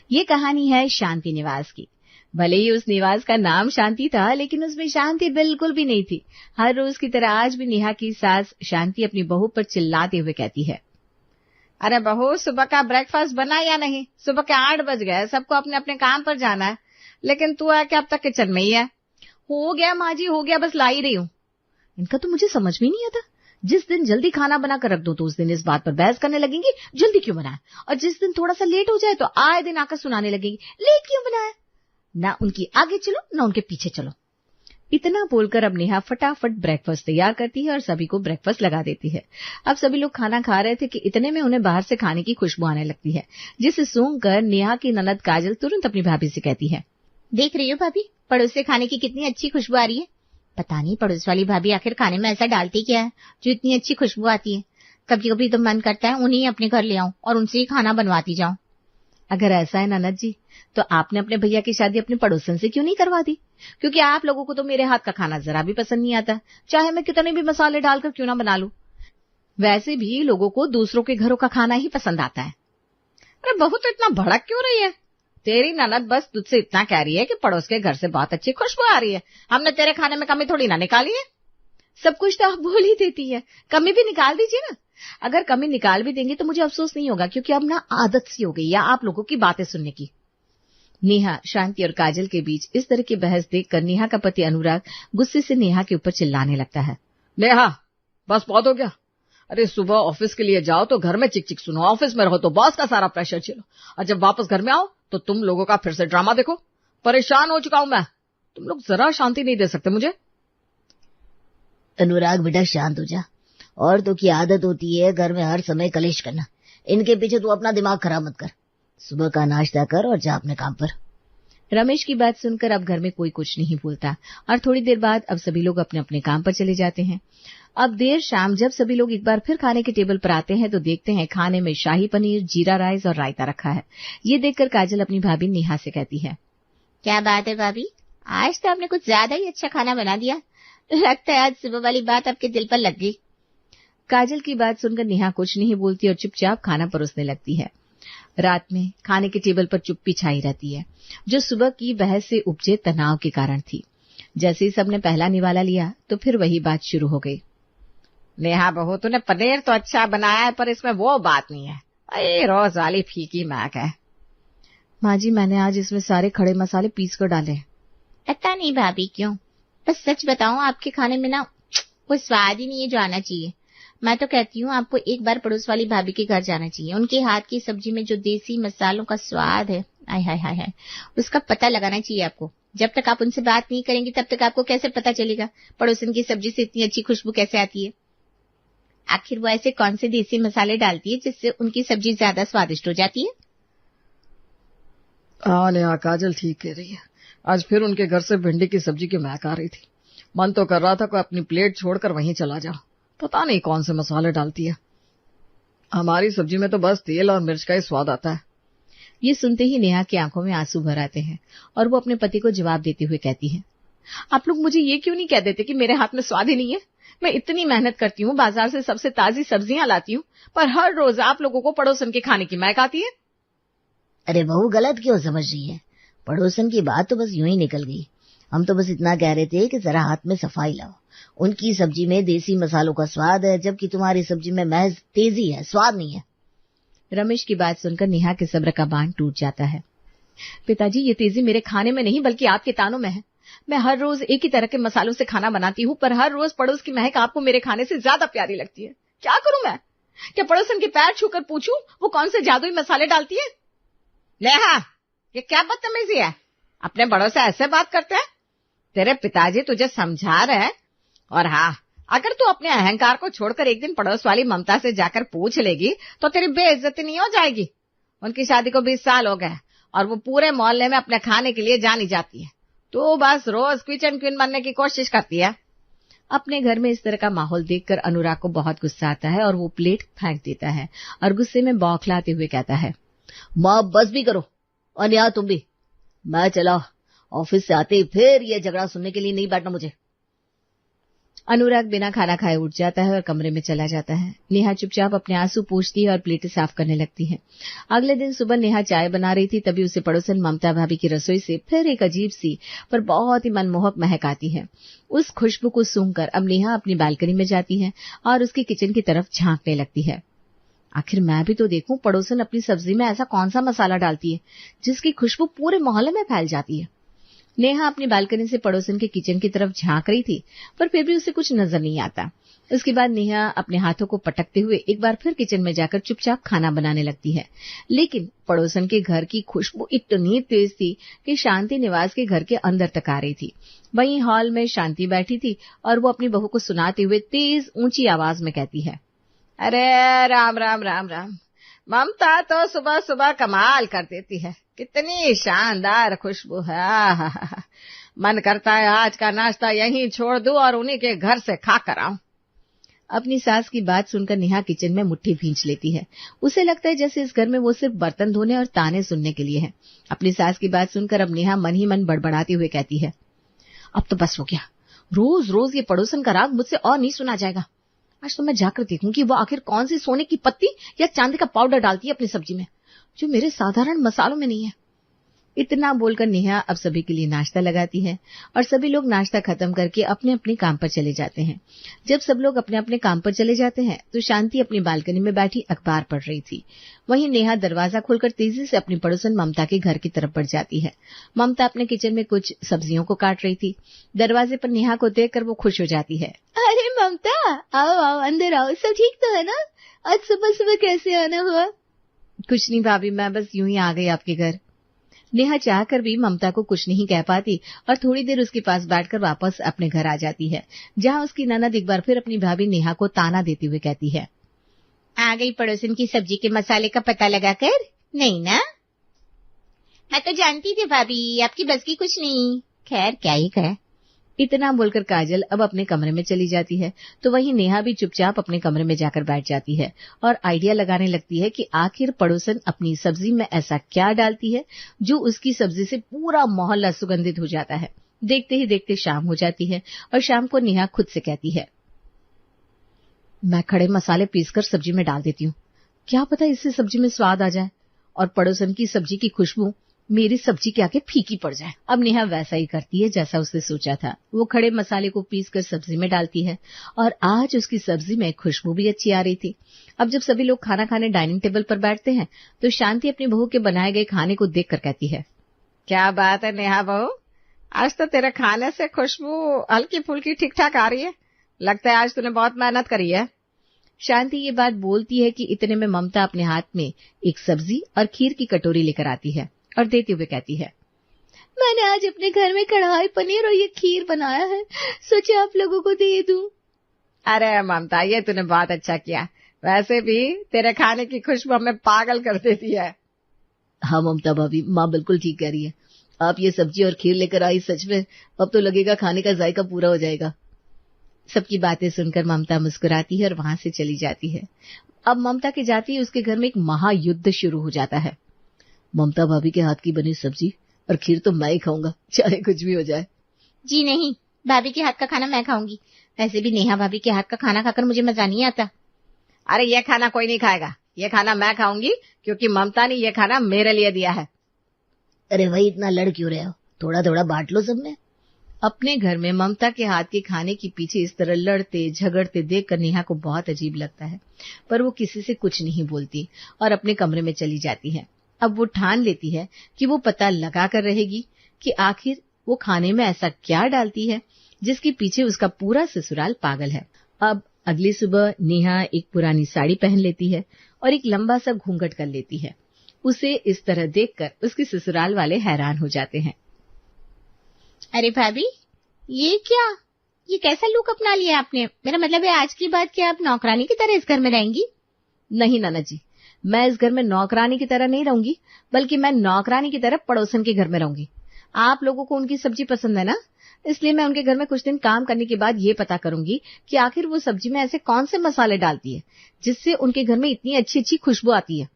ये कहानी है शांति निवास की। भले ही उस निवास का नाम शांति था, लेकिन उसमें शांति बिल्कुल भी नहीं थी। हर रोज की तरह आज भी नेहा की सास शांति अपनी बहू पर चिल्लाते हुए कहती है, अरे बहू, सुबह का ब्रेकफास्ट बना या नहीं? सुबह के 8 बज गए, सबको अपने अपने काम पर जाना है, लेकिन तू है कि अब तक किचन में ही है। हो गया माँ जी, हो गया, बस ला ही रही हूँ। इनका तो मुझे समझ में नहीं आता। जिस दिन जल्दी खाना बना कर रख दो तो उस दिन इस बात पर बहस करने लगेंगी, जल्दी क्यों बनाया, और जिस दिन थोड़ा सा लेट हो जाए तो आए दिन आकर सुनाने लगेंगी, लेट क्यों बनाया। ना उनकी आगे चलो ना उनके पीछे चलो। इतना बोलकर अब नेहा फटाफट ब्रेकफास्ट तैयार करती है और सभी को ब्रेकफास्ट लगा देती है। अब सभी लोग खाना खा रहे थे कि इतने में उन्हें बाहर से खाने की खुशबू आने लगती है, जिसे सूंघकर नेहा की ननद काजल तुरंत अपनी भाभी से कहती है, देख रही हो भाभी, पड़ोस से खाने की कितनी अच्छी खुशबू आ रही है। पता नहीं पड़ोस वाली भाभी आखिर खाने में ऐसा डालती क्या है जो इतनी अच्छी खुशबू आती है। कभी कभी तो मन करता है उन्हीं अपने घर ले आऊं और उनसे ही खाना बनवाती जाऊं। अगर ऐसा है ननद जी, तो आपने अपने भैया की शादी अपने पड़ोसन से क्यों नहीं करवा दी? क्योंकि आप लोगों को तो मेरे हाथ का खाना जरा भी पसंद नहीं आता, चाहे मैं कितने भी मसाले डालकर क्यों ना बना लूं। वैसे भी लोगों को दूसरों के घरों का खाना ही पसंद आता है। अरे बहू, तो इतना भड़क क्यों रही है? तेरी ननद बस तुझसे इतना कह रही है कि पड़ोस के घर से बहुत अच्छी खुशबू आ रही है, हमने तेरे खाने में कमी थोड़ी ना निकाली है। सब कुछ तो आप बोल ही देती है, कमी भी निकाल दीजिए ना। अगर कमी निकाल भी देंगे तो मुझे अफसोस नहीं होगा, क्योंकि अब ना आदत सी हो गई है आप लोगों की बातें सुनने की। नेहा, शांति और काजल के बीच इस तरह की बहस देखकर नेहा का पति अनुराग गुस्से से नेहा के ऊपर चिल्लाने लगता है, नेहा, बस बहुत हो गया। अरे सुबह ऑफिस के लिए जाओ तो घर में चिक चिक सुनो, ऑफिस में रहो तो बॉस का सारा प्रेशर झेलो, और जब वापस घर में आओ तो तुम लोगों का फिर से ड्रामा देखो। परेशान हो चुका हूं मैं, तुम लोग जरा शांति नहीं दे सकते मुझे। अनुराग बेटा, शांत हो जा। औरतों की आदत होती है घर में हर समय कलेश करना। इनके पीछे तू अपना दिमाग खराब मत कर। सुबह का नाश्ता कर और जा अपने काम पर। रमेश की बात सुनकर अब घर में कोई कुछ नहीं बोलता और थोड़ी देर बाद अब सभी लोग अपने अपने काम पर चले जाते हैं। अब देर शाम जब सभी लोग एक बार फिर खाने के टेबल पर आते हैं तो देखते हैं खाने में शाही पनीर, जीरा राइस और रायता रखा है। ये देखकर काजल अपनी भाभी नेहा से कहती है, क्या बात है भाभी, आज तो आपने कुछ ज्यादा ही अच्छा खाना बना दिया। लगता है आज सुबह वाली बात आपके दिल पर लग गई। काजल की बात सुनकर नेहा कुछ नहीं बोलती और चुपचाप खाना परोसने लगती है। रात में खाने के टेबल पर चुप्पी छाई रहती है, जो सुबह की बहस से उपजे तनाव के कारण थी। जैसे ही सबने पहला निवाला लिया तो फिर वही बात शुरू हो गई। नेहा बहू, तूने पनीर तो अच्छा बनाया है, पर इसमें वो बात नहीं है, ये रोज वाली फीकी महक है। माँ जी, मैंने आज इसमें सारे खड़े मसाले पीस कर डाले। पता नहीं भाभी क्यों, बस सच बताऊं, आपके खाने में ना वो स्वाद ही नहीं है जो आना चाहिए। मैं तो कहती हूँ आपको एक बार पड़ोस वाली भाभी के घर जाना चाहिए। उनके हाथ की सब्जी में जो देसी मसालों का स्वाद है, आय हाय हाय हाय, उसका पता लगाना चाहिए आपको। जब तक आप उनसे बात नहीं करेंगी तब तक आपको कैसे पता चलेगा पड़ोसन की सब्जी से इतनी अच्छी खुशबू कैसे आती है। आखिर वो ऐसे कौन से देसी मसाले डालती है जिससे उनकी सब्जी ज्यादा स्वादिष्ट हो जाती है? हाँ नेहा, काजल ठीक कह रही है। आज फिर उनके घर से भिंडी की सब्जी की महक आ रही थी। मन तो कर रहा था कि अपनी प्लेट छोड़कर वहीं चला जाओ। पता नहीं कौन से मसाले डालती है। हमारी सब्जी में तो बस तेल और मिर्च का ही स्वाद आता है। ये सुनते ही नेहा की आंखों में आंसू भर आते हैं और वो अपने पति को जवाब देते हुए कहती है, आप लोग मुझे ये क्यों नहीं कह देते कि मेरे हाथ में स्वाद ही नहीं है? मैं इतनी मेहनत करती हूँ, बाजार से सबसे ताजी सब्जियां लाती हूँ, पर हर रोज आप लोगों को पड़ोसन के खाने की महक आती है। अरे बहू, गलत क्यों समझ रही है? पड़ोसन की बात तो बस यूं ही निकल गई। हम तो बस इतना कह रहे थे कि जरा हाथ में सफाई लाओ। उनकी सब्जी में देसी मसालों का स्वाद है, जबकि तुम्हारी सब्जी में महज तेजी है, स्वाद नहीं है। रमेश की बात सुनकर नेहा के सब्र का बांध टूट जाता है। पिताजी, ये तेजी मेरे खाने में नहीं बल्कि आपके तानों में है। मैं हर रोज एक ही तरह के मसालों से खाना बनाती हूँ, पर हर रोज पड़ोस की महक आपको मेरे खाने से ज्यादा प्यारी लगती है। क्या करूं मैं? क्या पड़ोसन के पैर छूकर पूछूं वो कौन से जादुई मसाले डालती है? नेहा, ये क्या बदतमीजी है? अपने बड़ों से ऐसे बात करते हैं? तेरे पिताजी तुझे समझा रहे हैं। और हाँ, अगर तू अपने अहंकार को छोड़कर एक दिन पड़ोस वाली ममता से जाकर पूछ लेगी तो तेरी बेइज्जती नहीं हो जाएगी। उनकी शादी को 20 साल हो गए और वो पूरे मोहल्ले में अपने खाने के लिए जानी जाती है। तू बस रोज किचन क्वीन बनने की कोशिश करती है। अपने घर में इस तरह का माहौल देखकर अनुराग को बहुत गुस्सा आता है और वो प्लेट फेंक देता है और गुस्से में बौखलाते हुए कहता है, माँ बस भी करो, और यहाँ तुम भी। मैं चला, ऑफिस से आते ही फिर ये झगड़ा सुनने के लिए नहीं बैठना मुझे। अनुराग बिना खाना खाए उठ जाता है और कमरे में चला जाता है। नेहा चुपचाप अपने आंसू पोंछती है और प्लेटें साफ करने लगती है। अगले दिन सुबह नेहा चाय बना रही थी, तभी उसे पड़ोसन ममता भाभी की रसोई से फिर एक अजीब सी पर बहुत ही मनमोहक महक आती है। उस खुशबू को सूंघकर अब नेहा अपनी बालकनी में जाती है और उसके किचन की तरफ झांकने लगती है। आखिर मैं भी तो देखूं पड़ोसन अपनी सब्जी में ऐसा कौन सा मसाला डालती है जिसकी खुशबू पूरे मोहल्ले में फैल जाती है। नेहा अपनी बालकनी से पड़ोसन के किचन की तरफ झांक रही थी, पर फिर भी उसे कुछ नजर नहीं आता। उसके बाद नेहा अपने हाथों को पटकते हुए एक बार फिर किचन में जाकर चुपचाप खाना बनाने लगती है। लेकिन पड़ोसन के घर की खुशबू इतनी तेज थी कि शांति निवास के घर के अंदर तक आ रही थी। वहीं हॉल में शांति बैठी थी और वो अपनी बहू को सुनाते हुए तेज ऊंची आवाज में कहती है, अरे राम राम राम राम, ममता तो सुबह सुबह कमाल कर देती है, कितनी शानदार खुशबू है। मन करता है आज का नाश्ता यहीं छोड़ दूं और उन्हीं के घर से खा कर आऊं। अपनी सास की बात सुनकर नेहा किचन में मुट्ठी भींच लेती है। उसे लगता है जैसे इस घर में वो सिर्फ बर्तन धोने और ताने सुनने के लिए है। अपनी सास की बात सुनकर अब नेहा मन ही मन बड़बड़ाते हुए कहती है, अब तो बस हो गया, रोज रोज ये पड़ोसन का राग मुझसे और नहीं सुना जाएगा। आज तो मैं जाकर देखूं कि वो आखिर कौन सी सोने की पत्ती या चांदी का पाउडर डालती है अपनी सब्जी में, जो मेरे साधारण मसालों में नहीं है। इतना बोलकर नेहा अब सभी के लिए नाश्ता लगाती है और सभी लोग नाश्ता खत्म करके अपने अपने काम पर चले जाते हैं। जब सब लोग अपने अपने काम पर चले जाते हैं तो शांति अपनी बालकनी में बैठी अखबार पढ़ रही थी। वहीं नेहा दरवाजा खोलकर तेजी से अपनी पड़ोसन ममता के घर की तरफ बढ़ जाती है। ममता अपने किचन में कुछ सब्जियों को काट रही थी। दरवाजे पर नेहा को देखकर वो खुश हो जाती है। अरे ममता, आओ आओ, अंदर आओ, सब ठीक तो है ना? आज सुबह सुबह कैसे आना हुआ? कुछ नहीं भाभी, मैं बस यूं ही आ गई आपके घर। नेहा चाहकर भी ममता को कुछ नहीं कह पाती और थोड़ी देर उसके पास बैठकर वापस अपने घर आ जाती है, जहां उसकी ननद एक बार फिर अपनी भाभी नेहा को ताना देते हुए कहती है, आ गई पड़ोसन की सब्जी के मसाले का पता लगाकर? नहीं ना? मैं तो जानती थी भाभी, आपकी बस की कुछ नहीं। खैर क्या ही कहे। इतना बोलकर काजल अब अपने कमरे में चली जाती है, तो वहीं नेहा भी चुपचाप अपने कमरे में जाकर बैठ जाती है और आइडिया लगाने लगती है कि आखिर पड़ोसन अपनी सब्जी में ऐसा क्या डालती है जो उसकी सब्जी से पूरा मोहल्ला सुगंधित हो जाता है। देखते ही देखते शाम हो जाती है और शाम को नेहा खुद से कहती है, मैं खड़े मसाले पीसकर सब्जी में डाल देती हूँ, क्या पता इससे सब्जी में स्वाद आ जाए और पड़ोसन की सब्जी की खुशबू मेरी सब्जी के आगे फीकी पड़ जाए। अब नेहा वैसा ही करती है जैसा उसने सोचा था। वो खड़े मसाले को पीसकर सब्जी में डालती है और आज उसकी सब्जी में खुशबू भी अच्छी आ रही थी। अब जब सभी लोग खाना खाने डाइनिंग टेबल पर बैठते हैं तो शांति अपनी बहू के बनाए गए खाने को देखकर कहती है, क्या बात है नेहा बहू, आज तो तेरे खाने से खुशबू हल्की फुल्की ठीक ठाक आ रही है, लगता है आज तूने बहुत मेहनत करी है। शांति ये बात बोलती है कि इतने में ममता अपने हाथ में एक सब्जी और खीर की कटोरी लेकर आती है और देते हुए कहती है, मैंने आज अपने घर में कढ़ाई पनीर और ये खीर बनाया है, सोचे आप लोगों को दे दूं। अरे ममता, ये तूने बहुत अच्छा किया, वैसे भी तेरे खाने की खुशबू हमें पागल कर देती है। हाँ ममता भाभी, माँ बिल्कुल ठीक कह रही है, आप ये सब्जी और खीर लेकर आई, सच में अब तो लगेगा खाने का जायका पूरा हो जाएगा। सबकी बातें सुनकर ममता मुस्कुराती है और वहां से चली जाती है। अब ममता के जाती है उसके घर में एक महायुद्ध शुरू हो जाता है। ममता भाभी के हाथ की बनी सब्जी और खीर तो मैं ही खाऊंगा, चाहे कुछ भी हो जाए। जी नहीं, भाभी के हाथ का खाना मैं खाऊंगी, वैसे भी नेहा भाभी के हाथ का खाना खाकर मुझे मजा नहीं आता। अरे ये खाना कोई नहीं खाएगा, ये खाना मैं खाऊंगी क्योंकि ममता ने ये खाना मेरे लिए दिया है। अरे भाई इतना लड़ क्यों रहे हो, थोड़ा थोड़ा बांट लो सबने। अपने घर में ममता के हाथ के खाने के पीछे इस तरह लड़ते झगड़ते देखकर नेहा को बहुत अजीब लगता है, पर वो किसी से कुछ नहीं बोलती और अपने कमरे में चली जाती है। अब वो ठान लेती है कि वो पता लगा कर रहेगी कि आखिर वो खाने में ऐसा क्या डालती है जिसके पीछे उसका पूरा ससुराल पागल है। अब अगली सुबह नेहा एक पुरानी साड़ी पहन लेती है और एक लंबा सा घूंघट कर लेती है। उसे इस तरह देखकर उसके ससुराल वाले हैरान हो जाते हैं। अरे भाभी, ये क्या, ये कैसा लुक अपना लिया आपने? मेरा मतलब है आज के बाद क्या आप नौकरानी की तरह इस घर में रहेंगी? नहीं नाना जी, मैं इस घर में नौकरानी की तरह नहीं रहूंगी, बल्कि मैं नौकरानी की तरह पड़ोसन के घर में रहूंगी। आप लोगों को उनकी सब्जी पसंद है ना, इसलिए मैं उनके घर में कुछ दिन काम करने के बाद ये पता करूंगी कि आखिर वो सब्जी में ऐसे कौन से मसाले डालती है जिससे उनके घर में इतनी अच्छी अच्छी खुशबू आती है।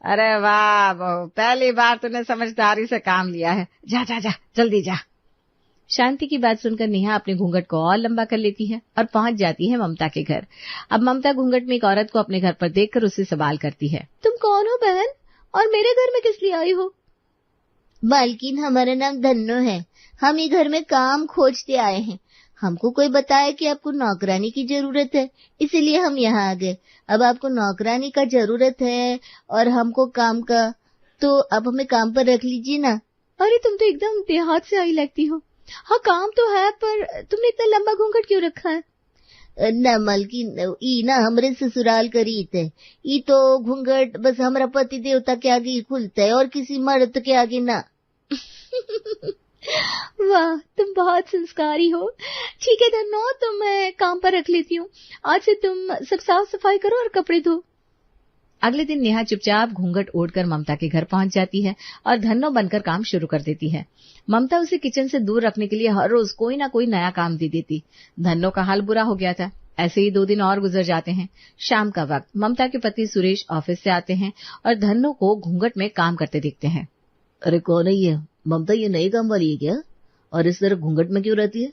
अरे वाह बहू, पहली बार तूने समझदारी से काम लिया है, जा जा जा जल्दी जा। शांति की बात सुनकर नेहा अपने घूंघट को और लंबा कर लेती है और पहुंच जाती है ममता के घर। अब ममता घूंघट में एक औरत को अपने घर पर देखकर उससे सवाल करती है, तुम कौन हो बहन, और मेरे घर में किस लिए आई हो? मालकिन, हमारा नाम धन्नो है। हम ये घर में काम खोजते आए हैं। हमको कोई बताया कि आपको नौकरानी की जरूरत है, इसीलिए हम यहाँ आ गए। अब आपको नौकरानी का जरूरत है और हमको काम का, तो आप हमें काम पर रख लीजिए ना। अरे तुम तो एकदम देहात से आई लगती हो। हाँ काम तो है, पर तुमने इतना लंबा घूंघट क्यों रखा है? ना मालकिन, ई ना हमरे ससुराल का रीत है। ई तो घूंघट बस हमारा पति देवता के आगे ही खुलता है और किसी मर्द के आगे ना। वाह, तुम बहुत संस्कारी हो। ठीक है धन्नो, तो मैं काम पर रख लेती हूँ। आज से तुम सब साफ सफाई करो और कपड़े धो। अगले दिन नेहा चुपचाप घूंघट ओढ़कर ममता के घर पहुंच जाती है और धन्नो बनकर काम शुरू कर देती है। ममता उसे किचन से दूर रखने के लिए हर रोज कोई ना कोई नया काम दे देती। धन्नो का हाल बुरा हो गया था। ऐसे ही 2 दिन और गुजर जाते हैं। शाम का वक्त, ममता के पति सुरेश ऑफिस से आते हैं और धन्नो को घूंघट में काम करते देखते हैं। अरे कौन है ये ममता? ये नई काम वाली है क्या? और इस तरह घूंघट में क्यों रहती है?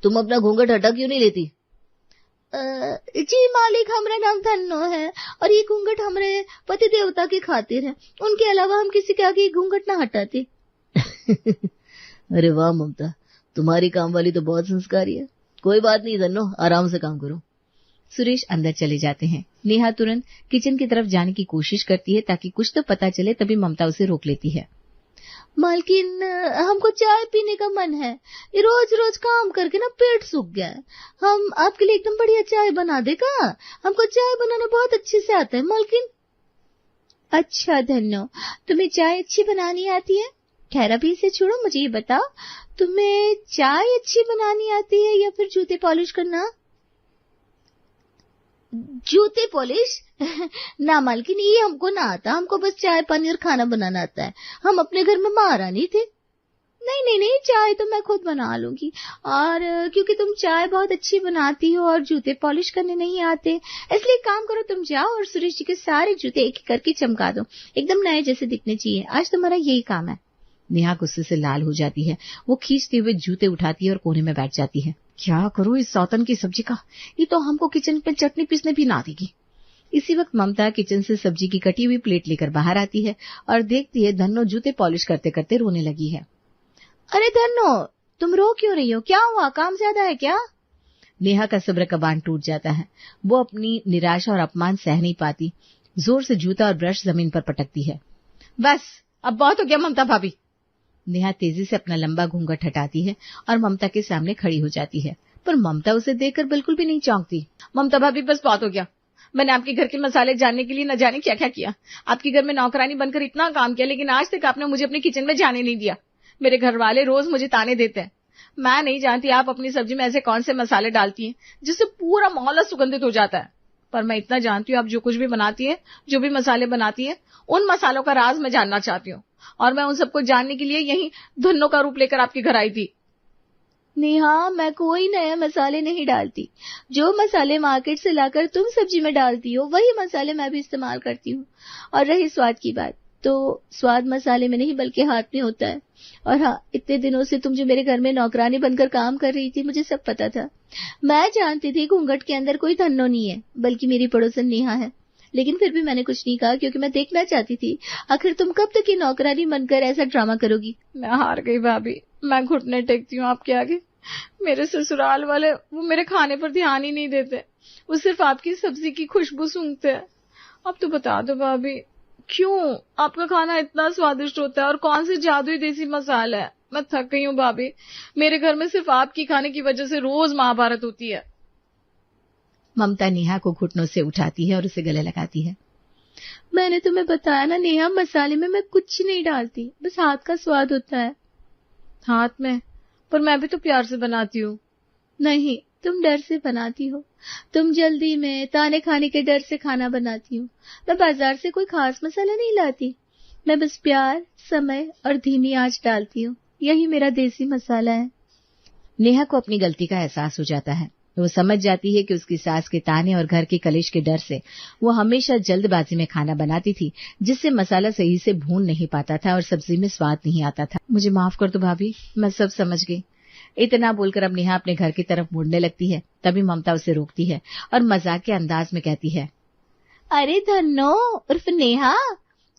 तुम अपना घूंघट हटा क्यों नहीं लेती? जी मालिक, हमारा नाम धन्नो है और ये घूंघट हमारे पति देवता की खातिर है। उनके अलावा हम किसी के आगे घूंघट ना हटाते। अरे वाह ममता, तुम्हारी काम वाली तो बहुत संस्कारी है। कोई बात नहीं धन्नो, आराम से काम करो। सुरेश अंदर चले जाते हैं। नेहा तुरंत किचन की तरफ जाने की कोशिश करती है ताकि कुछ तो पता चले, तभी ममता उसे रोक लेती है। मालकिन, हमको चाय पीने का मन है। रोज रोज काम करके ना पेट सूख गया है। हम आपके लिए एकदम बढ़िया चाय बना देगा। हमको चाय बनाना बहुत अच्छे से आता है मालकिन। अच्छा धन्नो, तुम्हें चाय अच्छी बनानी आती है? खैर अभी इसे छोड़ो, मुझे ये बताओ, तुम्हें चाय अच्छी बनानी आती है या फिर जूते पॉलिश करना? जूते पॉलिश? ना मालकिन, ये हमको ना आता। हमको बस चाय पानी और खाना बनाना आता है। हम अपने घर में महारानी थे। नहीं, चाय तो मैं खुद बना लूंगी। और क्योंकि तुम चाय बहुत अच्छी बनाती हो और जूते पॉलिश करने नहीं आते, इसलिए काम करो, तुम जाओ और सुरेश जी के सारे जूते एक एक करके चमका दो। एकदम नए जैसे दिखने चाहिए। आज तुम्हारा यही काम है। नेहा गुस्से से लाल हो जाती है। वो खींचते हुए जूते उठाती है और कोने में बैठ जाती है। क्या करूं इस सौतन की सब्जी का? ये तो हमको किचन में चटनी पीसने भी ना देगी। इसी वक्त ममता किचन से सब्जी की कटी हुई प्लेट लेकर बाहर आती है और देखती है धन्नो जूते पॉलिश करते करते रोने लगी है। अरे धन्नो, तुम रो क्यों रही हो? क्या हुआ? काम ज्यादा है क्या? नेहा का सब्र का बांध टूट जाता है। वो अपनी निराशा और अपमान सह नहीं पाती। जोर से जूता और ब्रश जमीन पर पटकती है। बस, अब बहुत हो गया ममता भाभी। नेहा तेजी से अपना लंबा घूंघट हटाती है और ममता के सामने खड़ी हो जाती है, पर ममता उसे देखकर बिल्कुल भी नहीं चौंकती। ममता भाभी, बस बहुत हो गया। मैंने आपके घर के मसाले जानने के लिए न जाने क्या क्या किया। आपके घर में नौकरानी बनकर इतना काम किया, लेकिन आज तक आपने मुझे अपने किचन में जाने नहीं दिया। मेरे घर वाले रोज मुझे ताने देते हैं। मैं नहीं जानती आप अपनी सब्जी में ऐसे कौन से मसाले डालती हैं जिससे पूरा मोहल्ला सुगंधित हो जाता है, पर मैं इतना जानती हूँ आप जो कुछ भी बनाती है, जो भी मसाले बनाती है, उन मसालों का राज मैं जानना चाहती हूँ, और मैं उन सबको जानने के लिए यही धन्नो का रूप लेकर आपके घर आई थी। नेहा, मैं कोई नए मसाले नहीं डालती। जो मसाले मार्केट से लाकर तुम सब्जी में डालती हो, वही मसाले मैं भी इस्तेमाल करती हूँ। और रही स्वाद की बात, तो स्वाद मसाले में नहीं बल्कि हाथ में होता है। और हाँ, इतने दिनों से तुम जो मेरे घर में नौकरानी बनकर काम कर रही थी, मुझे सब पता था। मैं जानती थी घूंघट के अंदर कोई धन्नो नहीं है, बल्कि मेरी पड़ोसन नेहा है। लेकिन फिर भी मैंने कुछ नहीं कहा, क्योंकि मैं देखना चाहती थी आखिर तुम कब तक ये नौकरानी बनकर ऐसा ड्रामा करोगी। मैं हार गई भाभी, मैं घुटने टेकती हूँ आपके आगे। मेरे ससुराल वाले वो मेरे खाने पर ध्यान ही नहीं देते, वो सिर्फ आपकी सब्जी की खुशबू सूंघते हैं। अब तो बता दो भाभी, क्यों आपका खाना इतना स्वादिष्ट होता है और कौन से जादुई देसी मसाला है? मैं थक गई हूँ भाभी, मेरे घर में सिर्फ आपकी खाने की वजह से रोज महाभारत होती है। ममता नेहा को घुटनों से उठाती है और उसे गले लगाती है। मैंने तुम्हें बताया ना नेहा, मसाले में मैं कुछ नहीं डालती, बस हाथ का स्वाद होता है। हाथ में? पर मैं भी तो प्यार से बनाती हूँ। नहीं, तुम डर से बनाती हो। तुम जल्दी में ताने खाने के डर से खाना बनाती हो। मैं बाजार से कोई खास मसाला नहीं लाती, मैं बस प्यार, समय और धीमी आंच डालती हूँ। यही मेरा देसी मसाला है। नेहा को अपनी गलती का एहसास हो जाता है। वो समझ जाती है कि उसकी सास के ताने और घर के कलेश के डर से वो हमेशा जल्दबाजी में खाना बनाती थी, जिससे मसाला सही से भून नहीं पाता था और सब्जी में स्वाद नहीं आता था। मुझे माफ कर दो भाभी, मैं सब समझ गई। इतना बोलकर अब नेहा अपने घर की तरफ मुड़ने लगती है। तभी ममता उसे रोकती है और मजाक के अंदाज में कहती है, अरे धन्नो उर्फ नेहा,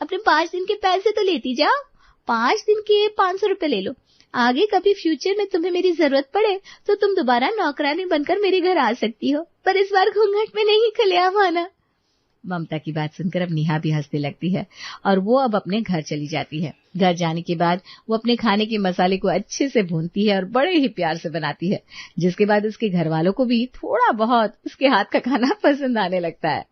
अपने 5 दिन के पैसे तो लेती जाओ। 5 दिन के 500 रुपए ले लो। आगे कभी फ्यूचर में तुम्हें मेरी जरूरत पड़े तो तुम दोबारा नौकरानी बनकर मेरे घर आ सकती हो, पर इस बार घूंघट में नहीं, खुलेआम आना। ममता की बात सुनकर अब नेहा भी हंसने लगती है और वो अब अपने घर चली जाती है। घर जाने के बाद वो अपने खाने के मसाले को अच्छे से भूनती है और बड़े ही प्यार से बनाती है, जिसके बाद उसके घर वालों को भी थोड़ा बहुत उसके हाथ का खाना पसंद आने लगता है।